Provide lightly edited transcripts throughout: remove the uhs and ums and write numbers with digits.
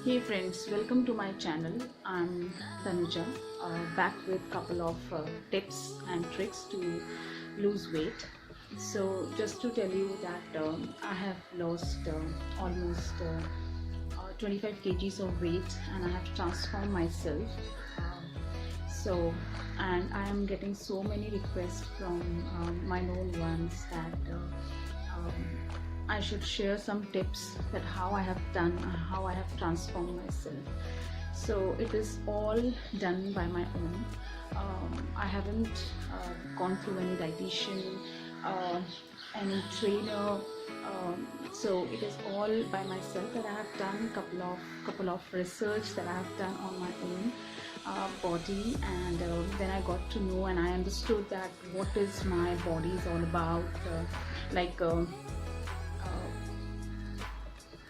Hey friends, welcome to my channel. I'm Tanuja, back with couple of tips and tricks to lose weight. So just to tell you that I have lost almost 25 kgs of weight and I have transformed myself. So and I am getting so many requests from my known ones that I should share some tips that how I have done, how I have transformed myself. So it is all done by my own. I haven't gone through any dietitian, uh, any trainer. So it is all by myself that I have done couple of research that I have done on my own body, and then I got to know and I understood that what is my body is all about. Like.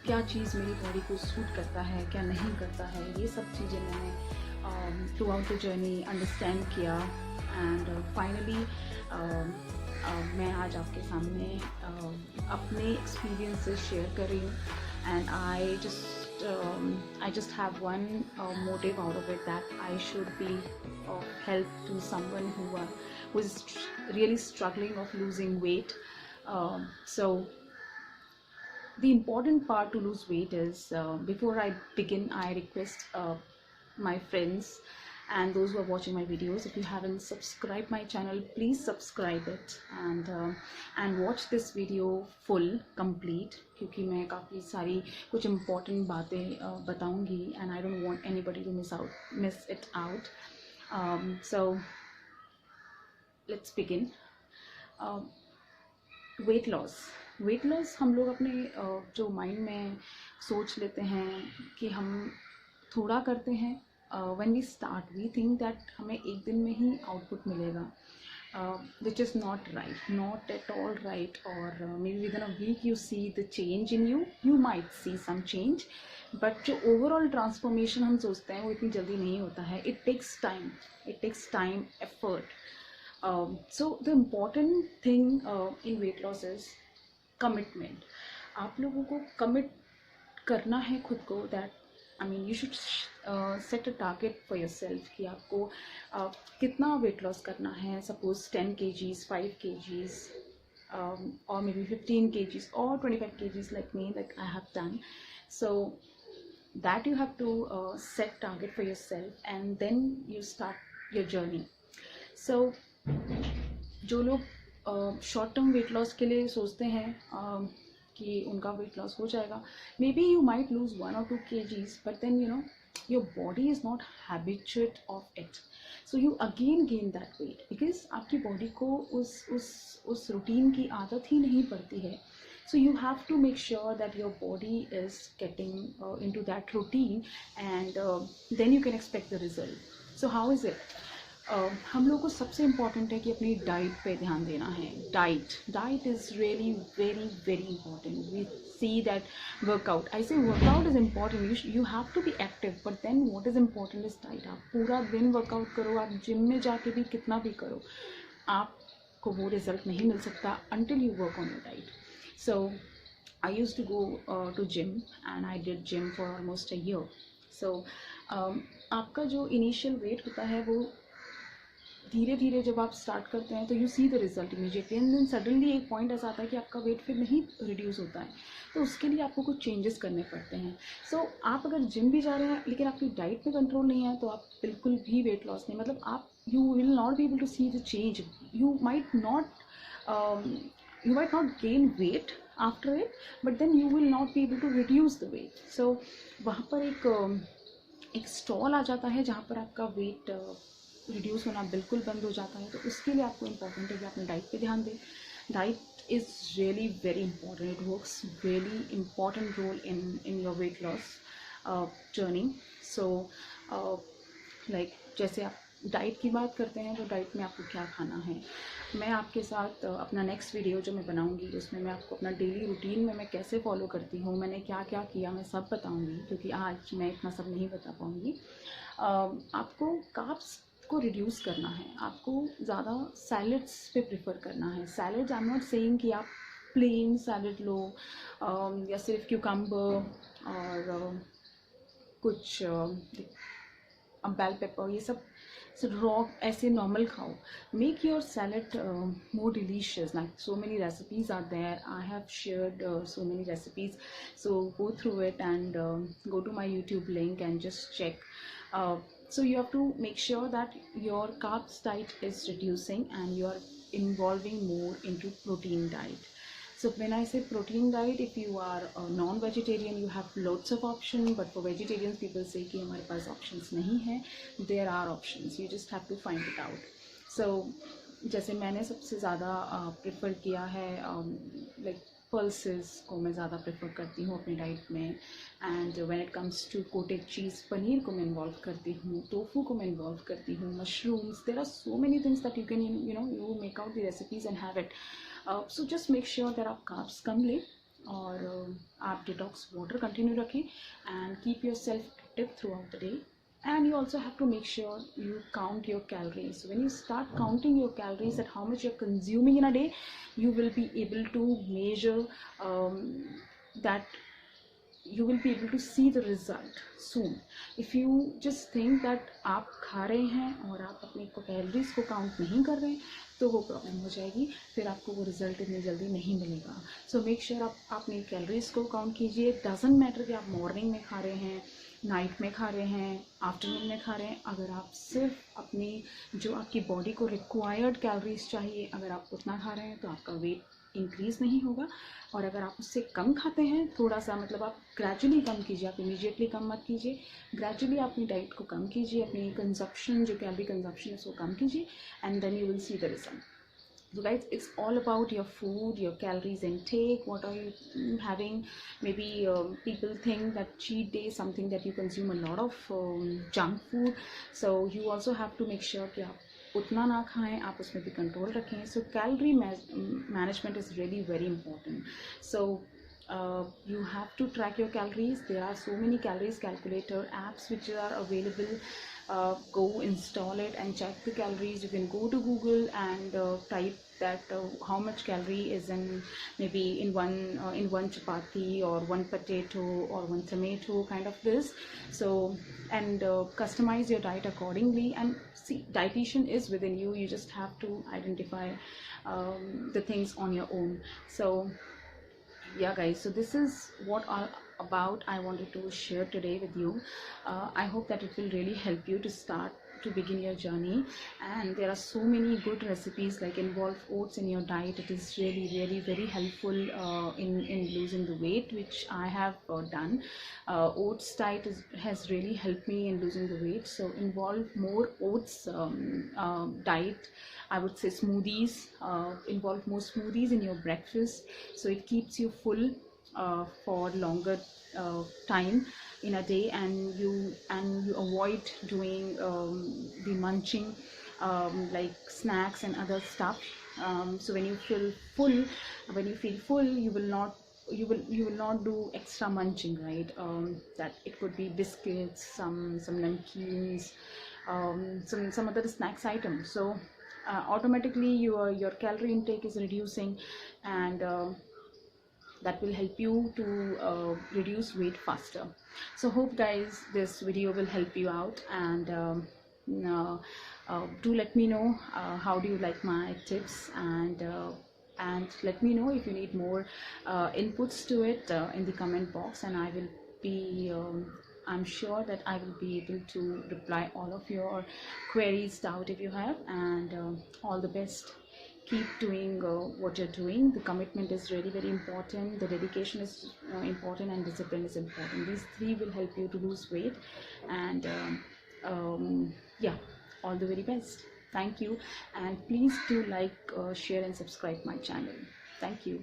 क्या चीज़ मेरी body को suit करता है, क्या नहीं करता है, ये सब चीज़ें मैंने through out the journey understand किया एंड फाइनली मैं आज आपके सामने अपने एक्सपीरियंसेस शेयर कर रही हूँ and I just have one motive out of it, that I should be of help to someone who is really struggling of losing weight. So the important part to lose weight is, before I begin, I request my friends and those who are watching my videos, if you haven't subscribed my channel, please subscribe it and watch this video full complete, क्योंकि मैं काफ़ी सारी कुछ important बातें बताऊंगी and I don't want anybody to miss it out. So let's begin. Weight loss हम लोग अपने जो माइंड में सोच लेते हैं कि हम थोड़ा करते हैं. When we start we think that हमें एक दिन में ही आउटपुट मिलेगा, which is not right, not at all right. और maybe within a week you see the change in you might see some change, but जो overall transformation हम सोचते हैं वो इतनी जल्दी नहीं होता है. It takes time, effort. So the important thing in weight loss is commitment. आप लोगों को कमिट करना है खुद को, that I mean you should set a target for your self कि आपको कितना वेट लॉस करना है. Suppose 10 kgs, 5 kgs, or maybe 15 kgs or 25 kgs like me, like I have done. So that you have to set target for yourself and then you start your journey. So जो लोग short term weight loss के लिए सोचते हैं कि उनका wait loss हो जाएगा, maybe you might lose 1 or 2 kgs, but then you know your body is not habituate of it, so you again gain that weight because आपकी body को उस रूटीन की आदत ही नहीं पड़ती है. So you have to make sure that your body is getting into that routine, and then you can expect the result. So how is it? हम लोग को सबसे इम्पॉर्टेंट है कि अपनी डाइट पे ध्यान देना है. Diet is really very very important. We see that workout, I say workout is important, you have to be active, but then what is important is diet. आप पूरा दिन वर्कआउट करो, आप जिम में जाके भी कितना भी करो, आपको वो रिजल्ट नहीं मिल सकता until you work on your diet. So I used to go to gym and I did gym for almost a year. So आपका जो इनिशियल वेट होता है वो धीरे धीरे जब आप स्टार्ट करते हैं तो you see the result immediately, and then suddenly एक पॉइंट ऐसा आता है कि आपका वेट फिर नहीं रिड्यूस होता है. तो उसके लिए आपको कुछ चेंजेस करने पड़ते हैं. सो आप अगर जिम भी जा रहे हैं लेकिन आपकी डाइट में कंट्रोल नहीं है तो आप बिल्कुल भी वेट लॉस नहीं, मतलब आप you will not be able to see the change. You might not gain weight after it, but then you will not be able to reduce the weight. So वहाँ पर एक स्टॉल आ जाता है जहाँ पर आपका वेट रिड्यूस होना बिल्कुल बंद हो जाता है. तो उसके लिए आपको इम्पॉर्टेंट है कि अपने डाइट पे ध्यान दें. Diet is really very important, it works really important role in your weight loss journey. So like जैसे आप डाइट की बात करते हैं तो डाइट में आपको क्या खाना है, मैं आपके साथ अपना नेक्स्ट वीडियो जो मैं बनाऊंगी उसमें मैं आपको अपना डेली रूटीन में मैं कैसे फॉलो करती हूँ, मैंने क्या क्या किया, मैं सब बताऊंगी, क्योंकि आज मैं इतना सब नहीं बता पाऊँगी. आपको कार्ब्स को रिड्यूस करना है, आपको ज़्यादा सैलड्स पे प्रेफर करना है. Salads I am not saying कि आप प्लेन सैलड लो या सिर्फ क्यूकम्बर और कुछ बेल पेपर, ये सब रॉ ऐसे नॉर्मल खाओ. Make your salad more delicious. Like so many recipes are there. I have shared so many recipes, so go through it and go to my YouTube link and just check. So you have to make sure that your carbs diet is reducing and you are involving more into protein diet. So when I say protein diet, if you are a non-vegetarian, you have lots of options. But for vegetarians, people say कि हमारे पास options नहीं है. There are options. You just have to find it out. So जैसे मैंने सबसे ज़्यादा prefer किया है like पल्सेस को मैं ज़्यादा प्रेफर करती हूँ अपनी डाइट में. And when it comes to cottage cheese, paneer को मैं इन्वॉल्व करती हूँ, टोफू को मैं इन्वॉल्व करती हूँ, mushrooms. There are so many things that you can you make out the recipes and have it. So just make sure that आप carbs कम लें और आप डिटॉक्स वाटर कंटिन्यू रखें and keep yourself active throughout the day. And you also have to make sure you count your calories. So when you start counting your calories, at how much you're consuming in a day, you will be able to measure that. You will be able to see the result soon. If you just think that आप खा रहे हैं और आप अपने calories को count नहीं कर रहे हैं, तो वो प्रॉब्लम हो जाएगी. फिर आपको वो रिजल्ट इतनी जल्दी नहीं मिलेगा. सो मेक श्योर आप अपनी कैलोरीज को काउंट कीजिए. डजेंट मैटर कि आप मॉर्निंग में खा रहे हैं, नाइट में खा रहे हैं, आफ्टरनून में खा रहे हैं. अगर आप सिर्फ अपनी जो आपकी बॉडी को रिक्वायर्ड कैलोरीज चाहिए, अगर आप उतना खा रहे हैं तो आपका वेट इंक्रीज़ नहीं होगा. और अगर आप उससे कम खाते हैं, थोड़ा सा मतलब आप ग्रेजुअली कम कीजिए, आप इमीडिएटली कम मत कीजिए. ग्रेजुअली अपनी डाइट को कम कीजिए, अपनी कंजप्शन जो कैलोरी कंजप्शन है उसको कम कीजिए, and then you will see the result. So guys, it's all about your food, your calories intake. What are you having? Maybe people think that cheat day is something that you consume a lot of junk food. So you also have to make sure कि आप उतना ना खाएं, आप उसमें भी control रखें. So calorie management is really very important. So you have to track your calories. There are so many calories calculator apps which are available. Go install it and check the calories. You can go to Google and type that how much calorie is in maybe in one chapati or one potato or one tomato, kind of this. So and customize your diet accordingly. And see, dietitian is within you. You just have to identify the things on your own. So yeah guys, so this is what all about I wanted to share today with you. I hope that it will really help you to begin your journey. And there are so many good recipes like involve oats in your diet. It is really very helpful in losing the weight, which I have done. Oats diet has really helped me in losing the weight. So involve more oats diet. I would say smoothies. Involve more smoothies in your breakfast, so it keeps you full for longer time in a day, and you avoid doing the munching like snacks and other stuff. So when you feel full, you will not do extra munching, right? That it could be biscuits, some namkeens, some other snacks items. So automatically your calorie intake is reducing, and that will help you to reduce weight faster. So hope guys this video will help you out, and do let me know how do you like my tips, and let me know if you need more inputs to it in the comment box, and I will be I'm sure that I will be able to reply all of your queries, doubt if you have. And all the best. Keep doing what you're doing. The commitment is really very important. The dedication is important, and discipline is important. These three will help you to lose weight. And yeah, all the very best. Thank you, and please do like, share and subscribe my channel. Thank you.